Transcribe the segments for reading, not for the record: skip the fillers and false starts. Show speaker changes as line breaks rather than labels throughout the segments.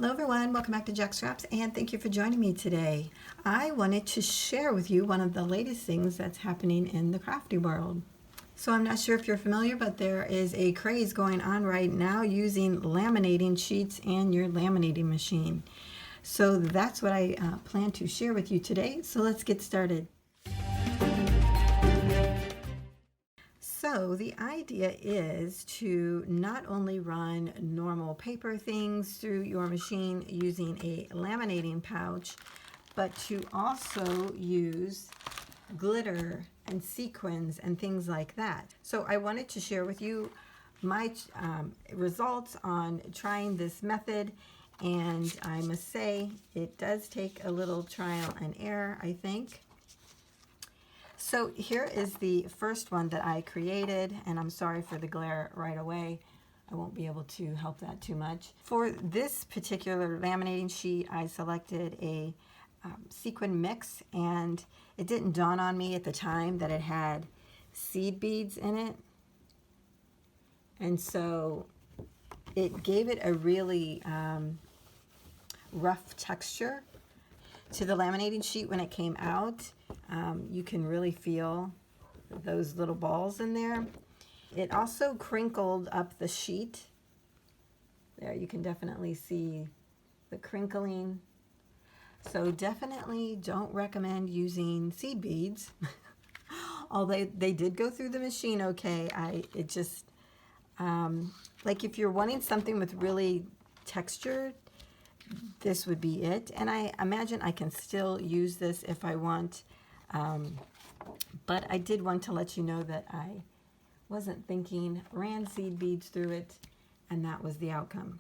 Hello everyone, welcome back to Jacqs and thank you for joining me today. I wanted to share with you one of the latest things that's happening in the crafty world. So I'm not sure if you're familiar, but there is a craze going on right now using laminating sheets and your laminating machine. So that's what I plan to share with you today. So let's get started. So the idea is to not only run normal paper things through your machine using a laminating pouch, but to also use glitter and sequins and things like that. So I wanted to share with you my results on trying this method, and I must say it does take a little trial and error, I think. So here is the first one that I created, and I'm sorry for the glare right away. I won't be able to help that too much. For this particular laminating sheet, I selected a sequin mix, and it didn't dawn on me at the time that it had seed beads in it. And so it gave it a really rough texture to the laminating sheet when it came out. You can really feel those little balls in there. It also crinkled up the sheet. There, you can definitely see the crinkling. So definitely don't recommend using seed beads. Although they did go through the machine okay. It just, like if you're wanting something with really texture, this would be it. And I imagine I can still use this if I want. But I did want to let you know that I wasn't thinking, ran seed beads through it, and that was the outcome.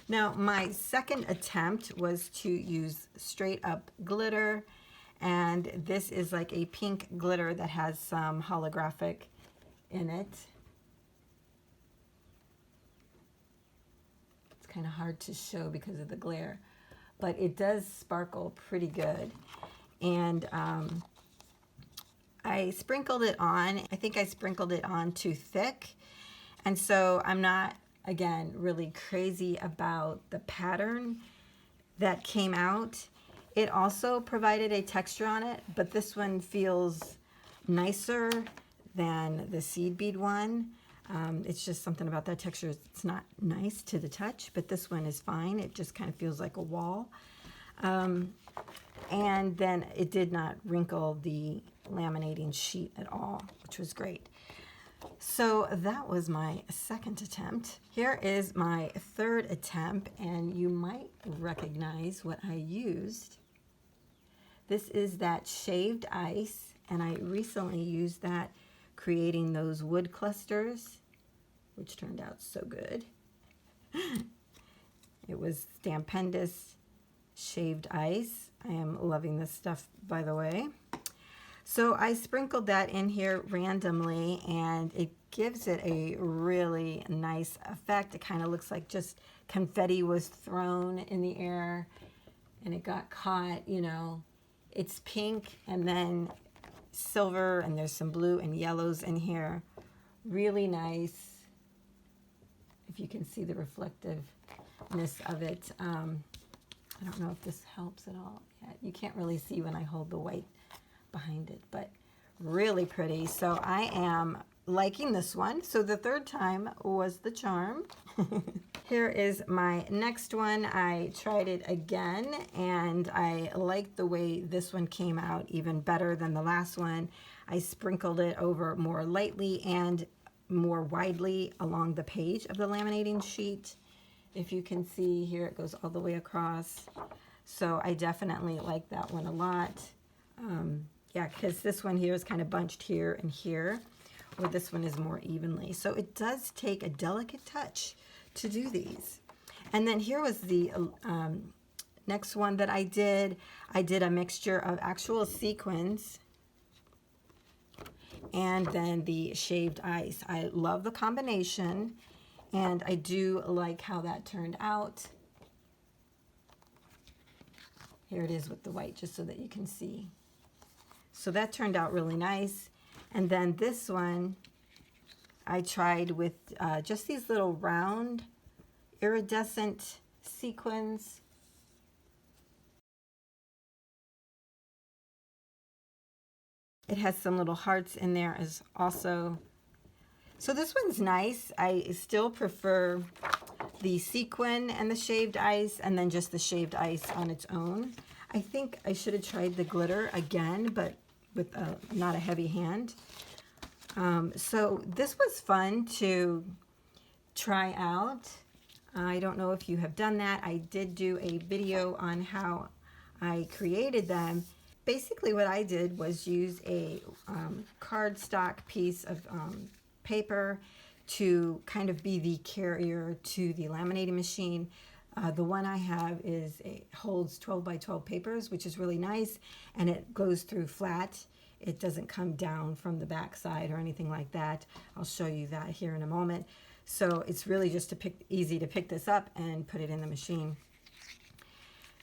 Now, my second attempt was to use straight up glitter, and this is like a pink glitter that has some holographic in it. It's kind of hard to show because of the glare, but it does sparkle pretty good. And I sprinkled it on. I think I sprinkled it on too thick, and so I'm not, again, really crazy about the pattern that came out. It also provided a texture on it, but this one feels nicer than the seed bead one. It's just something about that texture. It's not nice to the touch, but this one is fine. It just kind of feels like a wall. And then it did not wrinkle the laminating sheet at all, which was great. So that was my second attempt. Here is my third attempt, and you might recognize what I used. This is that shaved ice, and I recently used that creating those wood clusters, which turned out so good. It was Stampendous shaved ice. I am loving this stuff, by the way. So I sprinkled that in here randomly, and it gives it a really nice effect. It kind of looks like just confetti was thrown in the air and it got caught, you know. It's pink and then silver, and there's some blue and yellows in here. Really nice. If you can see the reflectiveness of it. I don't know if this helps at all. Yeah, you can't really see when I hold the white behind it, but really pretty. So I am liking this one. So the third time was the charm. Here is my next one. I tried it again, and I liked the way this one came out even better than the last one. I sprinkled it over more lightly and more widely along the page of the laminating sheet. If you can see here, it goes all the way across. So I definitely like that one a lot. Yeah, because this one here is kind of bunched here and here, where this one is more evenly. So it does take a delicate touch to do these. And then here was the next one that I did. I did a mixture of actual sequins and then the shaved ice. I love the combination, and I do like how that turned out. Here it is with the white, just so that you can see. So that turned out really nice. And then this one I tried with just these little round iridescent sequins. It has some little hearts in there as also. So this one's nice. I still prefer the sequin and the shaved ice, and then just the shaved ice on its own. I think I should have tried the glitter again, but with not a heavy hand. So this was fun to try out. I don't know if you have done that. I did do a video on how I created them. Basically what I did was use a cardstock piece of paper to kind of be the carrier to the laminating machine. The one I have holds 12 by 12 papers, which is really nice, and it goes through flat. It doesn't come down from the back side or anything like that. I'll show you that here in a moment. So it's really just easy to pick this up and put it in the machine.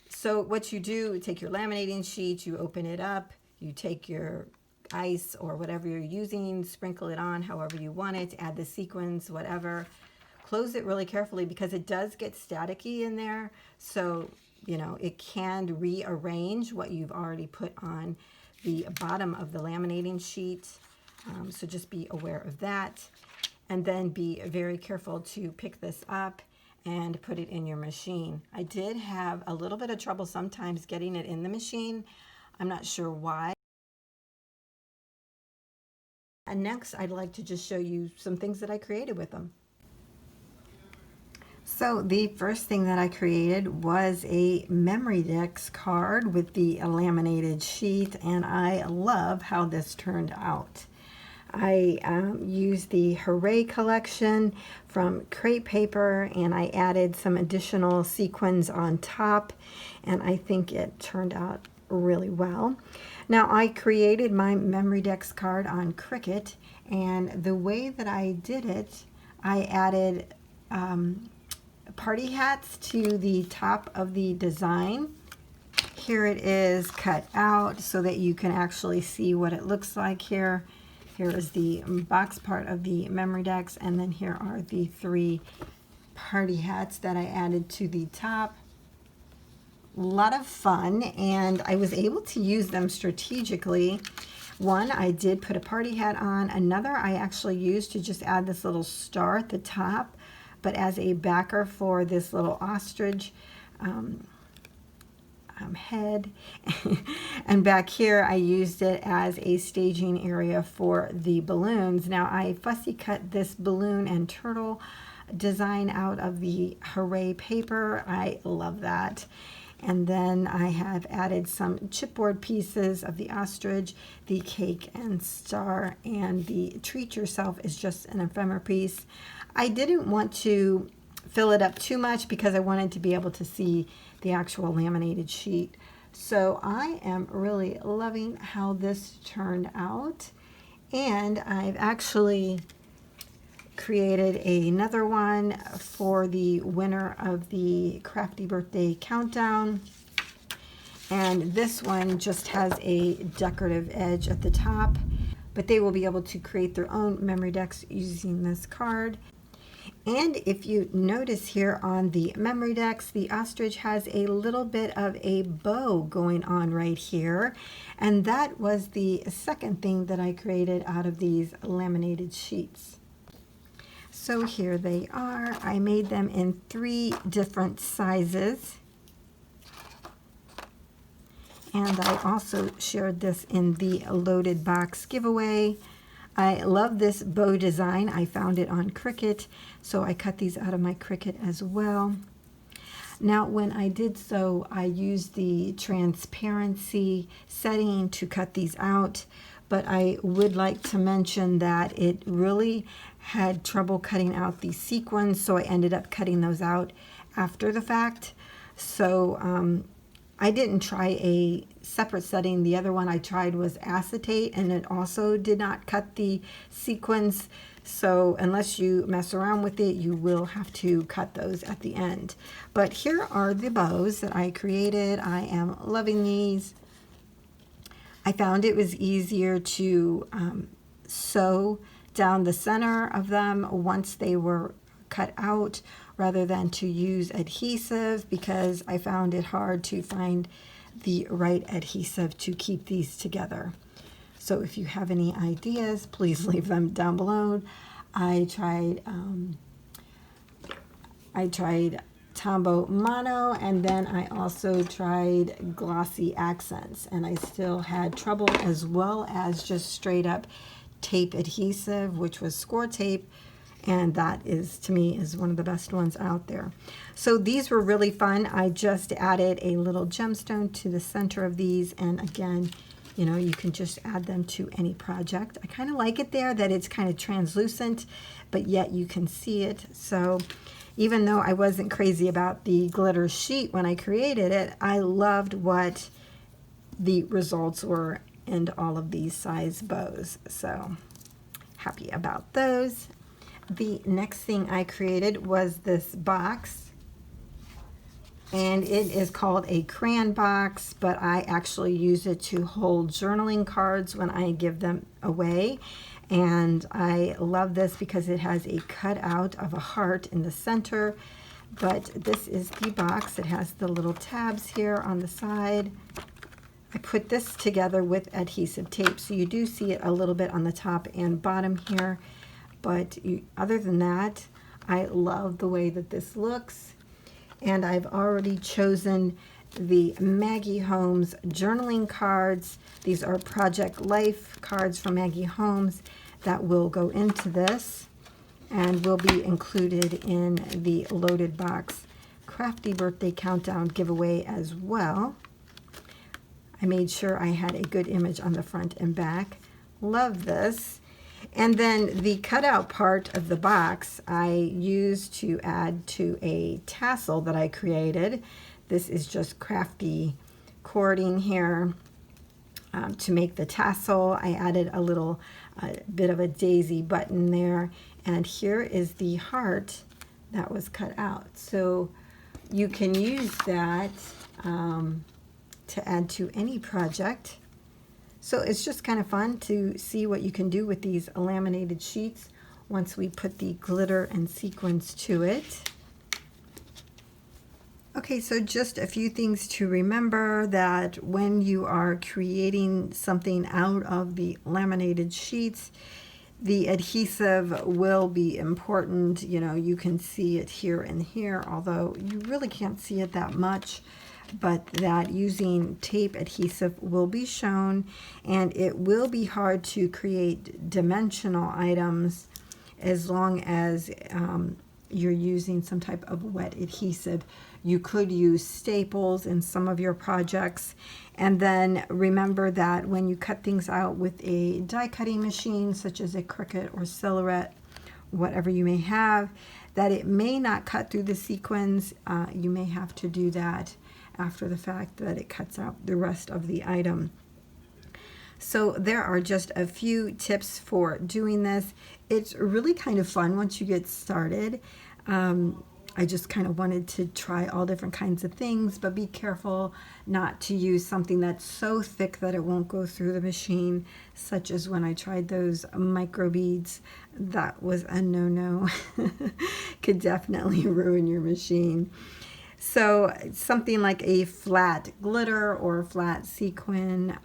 So what you do, take your laminating sheet, you open it up, you take your ice or whatever you're using, sprinkle it on however you want it, add the sequins, whatever. Close it really carefully because it does get staticky in there. So, you know, it can rearrange what you've already put on the bottom of the laminating sheet. So just be aware of that. And then be very careful to pick this up and put it in your machine. I did have a little bit of trouble sometimes getting it in the machine. I'm not sure why. And next, I'd like to just show you some things that I created with them. So the first thing that I created was a memory Jacqs card with the laminated sheet, and I love how this turned out. I used the Hooray collection from crepe paper, and I added some additional sequins on top, and I think it turned out really well. Now I created my memory Jacqs card on Cricut, and the way that I did it, I added party hats to the top of the design. Here it is cut out so that you can actually see what it looks like here. Here is the box part of the memory Jacqs, and then here are the 3 party hats that I added to the top. A lot of fun, and I was able to use them strategically. One, I did put a party hat on. Another, I actually used to just add this little star at the top, but as a backer for this little ostrich head. And back here I used it as a staging area for the balloons. Now I fussy cut this balloon and turtle design out of the Hooray paper. I love that. And then I have added some chipboard pieces of the ostrich, the cake and star, and the treat yourself is just an ephemera piece. I didn't want to fill it up too much because I wanted to be able to see the actual laminated sheet. So I am really loving how this turned out, and I've actually created another one for the winner of the Crafty Birthday Countdown, and this one just has a decorative edge at the top, but they will be able to create their own memory Jacqs using this card. And if you notice here on the memory Jacqs, the ostrich has a little bit of a bow going on right here. And that was the second thing that I created out of these laminated sheets. So here they are. I made them in 3 different sizes. And I also shared this in the loaded box giveaway. I love this bow design. I found it on Cricut, so I cut these out of my Cricut as well. Now when I did so, I used the transparency setting to cut these out, but I would like to mention that it really had trouble cutting out the sequins, so I ended up cutting those out after the fact. So I didn't try a separate setting. The other one I tried was acetate, and it also did not cut the sequins. So unless you mess around with it, you will have to cut those at the end. But here are the bows that I created. I am loving these. I found it was easier to sew down the center of them once they were cut out, rather than to use adhesive, because I found it hard to find the right adhesive to keep these together. So if you have any ideas, please leave them down below. I tried Tombow Mono, and then I also tried Glossy Accents, and I still had trouble, as well as just straight up tape adhesive, which was score tape, and that is, to me, is one of the best ones out there. So these were really fun. I just added a little gemstone to the center of these, and again, you know, you can just add them to any project. I kind of like it there that it's kind of translucent, but yet you can see it. So even though I wasn't crazy about the glitter sheet when I created it, I loved what the results were in all of these size bows. So happy about those. The next thing I created was this box, and it is called a crayon box, but I actually use it to hold journaling cards when I give them away. And I love this because it has a cutout of a heart in the center. But this is the box. It has the little tabs here on the side. I put this together with adhesive tape, so you do see it a little bit on the top and bottom here. But other than that, I love the way that this looks. And I've already chosen the Maggie Holmes journaling cards. These are Project Life cards from Maggie Holmes that will go into this and will be included in the Loaded Box Crafty Birthday Countdown giveaway as well. I made sure I had a good image on the front and back. Love this. And then the cutout part of the box I used to add to a tassel that I created. This is just crafty cording here to make the tassel. I added a little bit of a daisy button there, and here is the heart that was cut out. So you can use that to add to any project. So it's just kind of fun to see what you can do with these laminated sheets once we put the glitter and sequins to it. Okay, so just a few things to remember, that when you are creating something out of the laminated sheets, the adhesive will be important. You know, you can see it here and here, although you really can't see it that much. But that using tape adhesive will be shown, and it will be hard to create dimensional items as long as you're using some type of wet adhesive. You could use staples in some of your projects, and then remember that when you cut things out with a die cutting machine, such as a Cricut or Silhouette, whatever you may have, that it may not cut through the sequins. You may have to do that after the fact, that it cuts out the rest of the item. So there are just a few tips for doing this. It's really kind of fun once you get started. I just kind of wanted to try all different kinds of things, but be careful not to use something that's so thick that it won't go through the machine, such as when I tried those micro beads. That was a no-no. Could definitely ruin your machine. So something like a flat glitter or flat sequin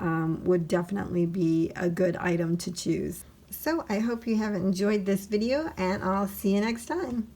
would definitely be a good item to choose. So I hope you have enjoyed this video, and I'll see you next time.